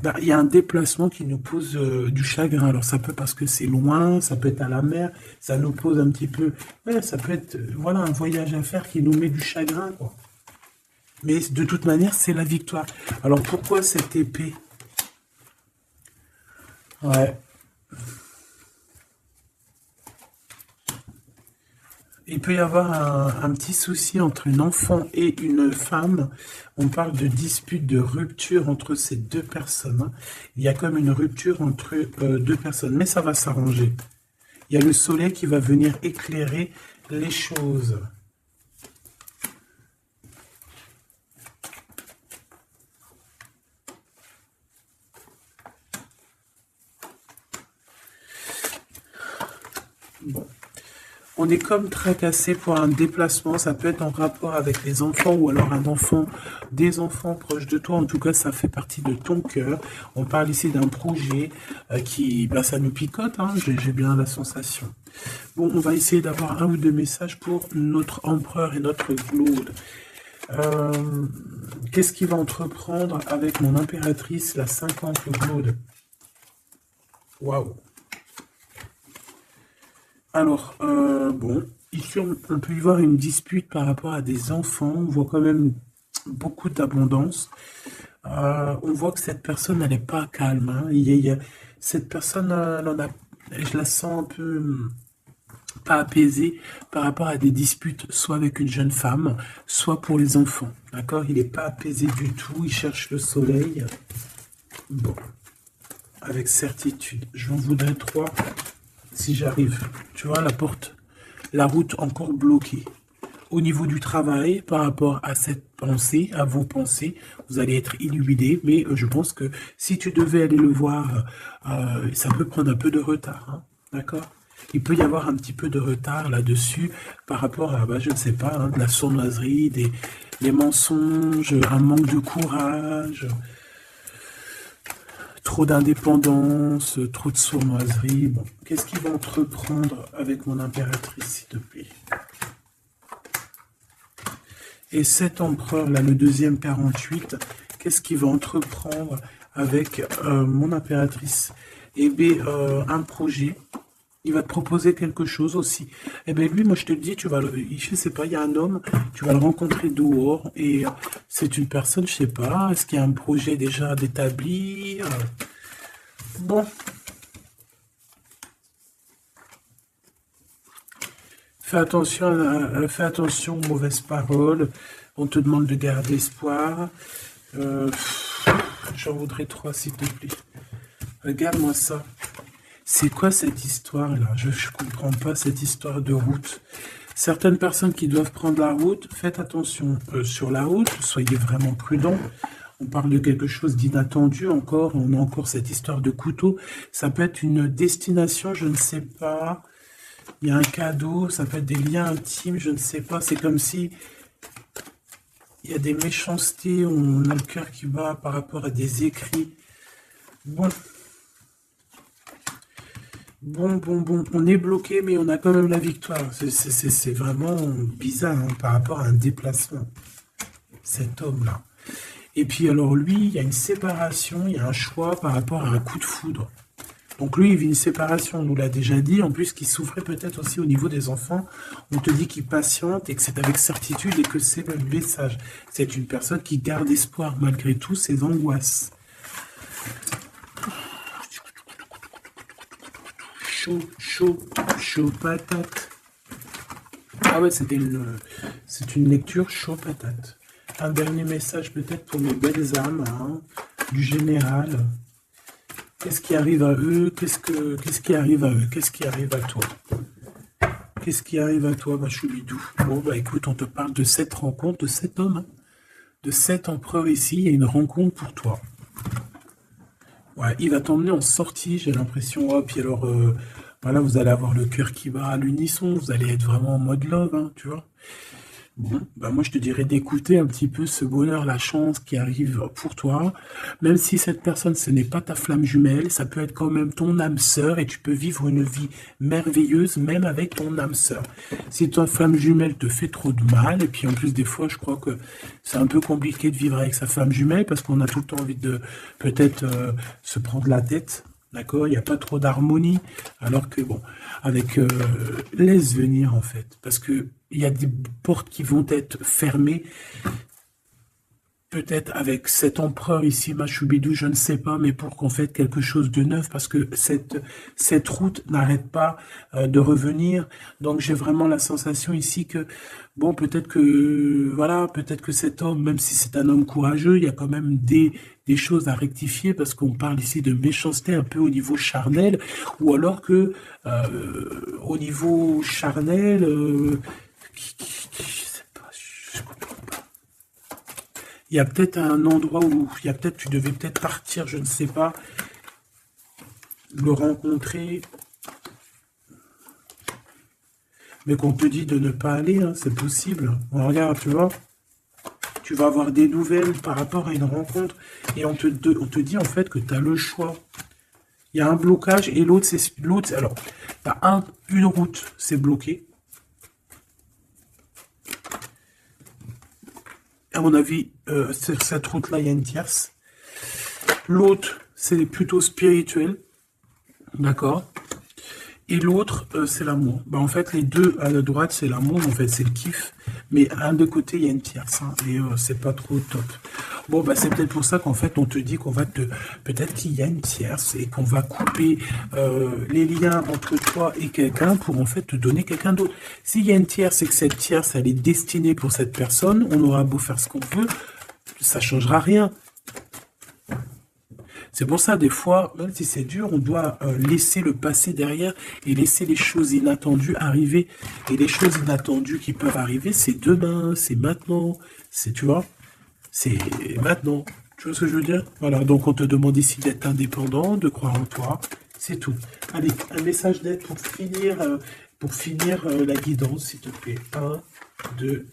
Ben, il y a un déplacement qui nous pose du chagrin. Alors ça peut parce que c'est loin, ça peut être à la mer, ça nous pose un petit peu... Ouais, ça peut être voilà, un voyage à faire qui nous met du chagrin, quoi. Mais de toute manière, c'est la victoire. Alors pourquoi cette épée? Ouais. Il peut y avoir un petit souci entre un enfant et une femme. On parle de dispute, de rupture entre ces deux personnes, hein. Il y a comme une rupture entre deux personnes, mais ça va s'arranger. Il y a le soleil qui va venir éclairer les choses. Bon. On est comme tracassé pour un déplacement, ça peut être en rapport avec les enfants ou alors un enfant, des enfants proches de toi. En tout cas, ça fait partie de ton cœur. On parle ici d'un projet qui, bah, ça nous picote, hein, j'ai bien la sensation. Bon, on va essayer d'avoir un ou deux messages pour notre empereur et notre Claude. Qu'est-ce qu'il va entreprendre avec mon impératrice, la 50, le Claude? Waouh! Alors, bon, ici on peut y voir une dispute par rapport à des enfants. On voit quand même beaucoup d'abondance. On voit que cette personne, elle n'est pas calme, hein. Cette personne, je la sens un peu pas apaisée par rapport à des disputes, soit avec une jeune femme, soit pour les enfants. D'accord? Il n'est pas apaisé du tout. Il cherche le soleil. Bon, avec certitude. Je m'en voudrais 3. Si j'arrive, tu vois, la route encore bloquée. Au niveau du travail, par rapport à cette pensée, à vos pensées, vous allez être illuminé, mais je pense que si tu devais aller le voir, ça peut prendre un peu de retard, hein, d'accord? Il peut y avoir un petit peu de retard là-dessus par rapport à, bah, je ne sais pas, hein, de la sournoiserie, des mensonges, un manque de courage, trop d'indépendance, trop de sournoiserie. Bon, qu'est-ce qu'il va entreprendre avec mon impératrice, s'il te plaît? Et cet empereur, là, le deuxième 48, qu'est-ce qu'il va entreprendre avec mon impératrice? Eh bien, un projet. Il va te proposer quelque chose aussi. Eh bien, lui, moi, je te le dis, je sais pas, il y a un homme, tu vas le rencontrer dehors, et c'est une personne, je sais pas, est-ce qu'il y a un projet déjà d'établir? Bon. Fais attention aux mauvaises paroles. On te demande de garder espoir. J'en voudrais 3, s'il te plaît. Regarde-moi ça. C'est quoi cette histoire-là? Je ne comprends pas cette histoire de route. Certaines personnes qui doivent prendre la route, faites attention sur la route, soyez vraiment prudents. On parle de quelque chose d'inattendu encore, on a encore cette histoire de couteau. Ça peut être une destination, je ne sais pas. Il y a un cadeau, ça peut être des liens intimes, je ne sais pas. C'est comme si il y a des méchancetés, on a le cœur qui bat par rapport à des écrits. Bon. Bon, on est bloqué, mais on a quand même la victoire. C'est vraiment bizarre, hein, par rapport à un déplacement, cet homme-là. Et puis alors lui, il y a une séparation, il y a un choix par rapport à un coup de foudre. Donc lui, il vit une séparation, on nous l'a déjà dit, en plus qu'il souffrait peut-être aussi au niveau des enfants. On te dit qu'il patiente et que c'est avec certitude et que c'est le message. C'est une personne qui garde espoir malgré tout ses angoisses. Chaud patate. Ah ouais, c'est une lecture chaud patate. Un dernier message peut-être pour mes belles âmes, hein, du général. Qu'est-ce qui arrive à eux? Qu'est-ce qui arrive à eux? Qu'est-ce qui arrive à toi? Qu'est-ce qui arrive à toi, ma choubidou? Bon, bah écoute, on te parle de cette rencontre, de cet homme, hein, de cet empereur ici. Il y a une rencontre pour toi. Ouais, il va t'emmener en sortie, j'ai l'impression. Oh, puis alors, voilà, vous allez avoir le cœur qui bat à l'unisson. Vous allez être vraiment en mode love, hein, tu vois. Bon, bah moi je te dirais d'écouter un petit peu ce bonheur, la chance qui arrive pour toi. Même si cette personne, ce n'est pas ta flamme jumelle, ça peut être quand même ton âme sœur et tu peux vivre une vie merveilleuse même avec ton âme sœur. Si ta flamme jumelle te fait trop de mal, et puis en plus des fois je crois que c'est un peu compliqué de vivre avec sa flamme jumelle parce qu'on a tout le temps envie de peut-être se prendre la tête. D'accord, il n'y a pas trop d'harmonie, alors que bon, avec laisse venir en fait, parce que il y a des portes qui vont être fermées, peut-être avec cet empereur ici, Machoubidou, je ne sais pas, mais pour qu'on fasse quelque chose de neuf, parce que cette route n'arrête pas de revenir. Donc j'ai vraiment la sensation ici que, bon, peut-être que, voilà, peut-être que cet homme, même si c'est un homme courageux, il y a quand même des choses à rectifier, parce qu'on parle ici de méchanceté un peu au niveau charnel, ou alors que au niveau charnel, je sais pas, je comprends pas. Il y a peut-être un endroit où il y a peut-être tu devais peut-être partir, je ne sais pas, le rencontrer, mais qu'on te dit de ne pas aller, hein, c'est possible. On regarde, tu vois, tu vas avoir des nouvelles par rapport à une rencontre et on te dit en fait que tu as le choix. Il y a un blocage et l'autre, c'est l'autre. Alors, tu as une route, c'est bloqué. À mon avis, sur cette route-là, il y a une tierce. L'autre, c'est plutôt spirituel. D'accord. Et l'autre, c'est l'amour. Bah, en fait, les deux à la droite, c'est l'amour. En fait, c'est le kiff. Mais à un de côté, il y a une tierce. Hein, et c'est pas trop top. Bon, bah, c'est peut-être pour ça qu'en fait, on te dit qu'on va te... Peut-être qu'il y a une tierce et qu'on va couper les liens entre toi et quelqu'un pour en fait te donner quelqu'un d'autre. S'il y a une tierce et que cette tierce, elle est destinée pour cette personne, on aura beau faire ce qu'on veut, ça changera rien. C'est pour ça, des fois, même si c'est dur, on doit laisser le passé derrière et laisser les choses inattendues arriver. Et les choses inattendues qui peuvent arriver, c'est demain, c'est maintenant, c'est, tu vois, c'est maintenant. Tu vois ce que je veux dire? Voilà, donc on te demande ici d'être indépendant, de croire en toi, c'est tout. Allez, un message d'aide pour finir la guidance, s'il te plaît. 1, 2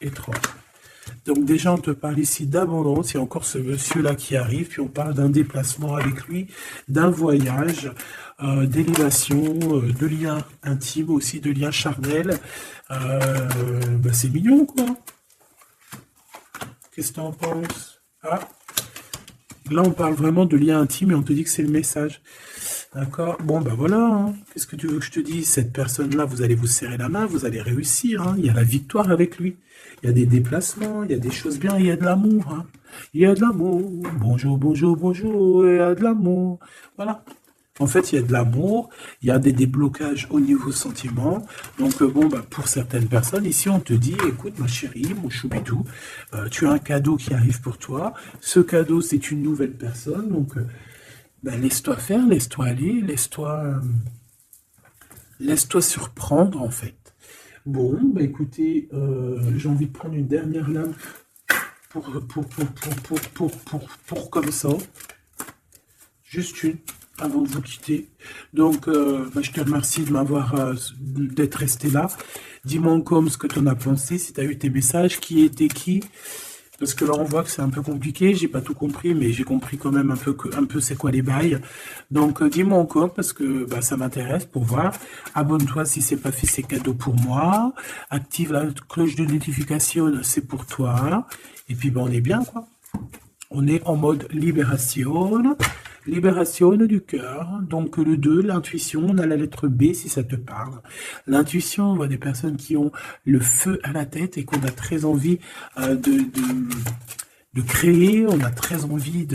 et 3. Donc déjà, on te parle ici d'abondance. Il y a encore ce monsieur-là qui arrive. Puis on parle d'un déplacement avec lui, d'un voyage, d'élévation, de liens intimes aussi, de liens charnels. Bah, c'est mignon, quoi. Qu'est-ce que tu en penses? Ah, là, on parle vraiment de liens intimes et on te dit que c'est le message. D'accord. Bon, ben voilà. Hein. Qu'est-ce que tu veux que je te dise? Cette personne-là, vous allez vous serrer la main, vous allez réussir. Hein. Il y a la victoire avec lui. Il y a des déplacements, il y a des choses bien, il y a de l'amour. Hein. Il y a de l'amour. Bonjour, bonjour, bonjour. Il y a de l'amour. Voilà. En fait, il y a de l'amour, il y a des déblocages au niveau sentiment. Donc, bon, bah, pour certaines personnes, ici, on te dit, écoute, ma chérie, mon choubidou, tu as un cadeau qui arrive pour toi. Ce cadeau, c'est une nouvelle personne. Donc, ben, laisse-toi faire, laisse-toi aller, laisse-toi surprendre, en fait. Bon, bah, écoutez, j'ai envie de prendre une dernière lame pour comme ça. Juste une. Avant de vous quitter. Donc, bah, je te remercie de m'avoir, d'être resté là. Dis-moi encore ce que tu en as pensé, si tu as eu tes messages, qui était qui. Parce que là, on voit que c'est un peu compliqué. J'ai pas tout compris, mais j'ai compris quand même un peu c'est quoi les bails. Donc, dis-moi encore parce que bah, ça m'intéresse pour voir. Abonne-toi si c'est pas fait, c'est cadeau pour moi. Active la cloche de notification, c'est pour toi. Et puis, bah, on est bien, quoi. On est en mode libération. Libération du cœur, donc le 2, l'intuition, on a la lettre B si ça te parle. L'intuition, on voit des personnes qui ont le feu à la tête et qu'on a très envie de créer, on a très envie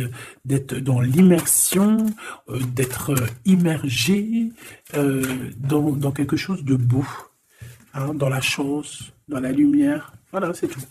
d'être dans l'immersion, d'être immergé dans quelque chose de beau, hein, dans la chance, dans la lumière. Voilà, c'est tout.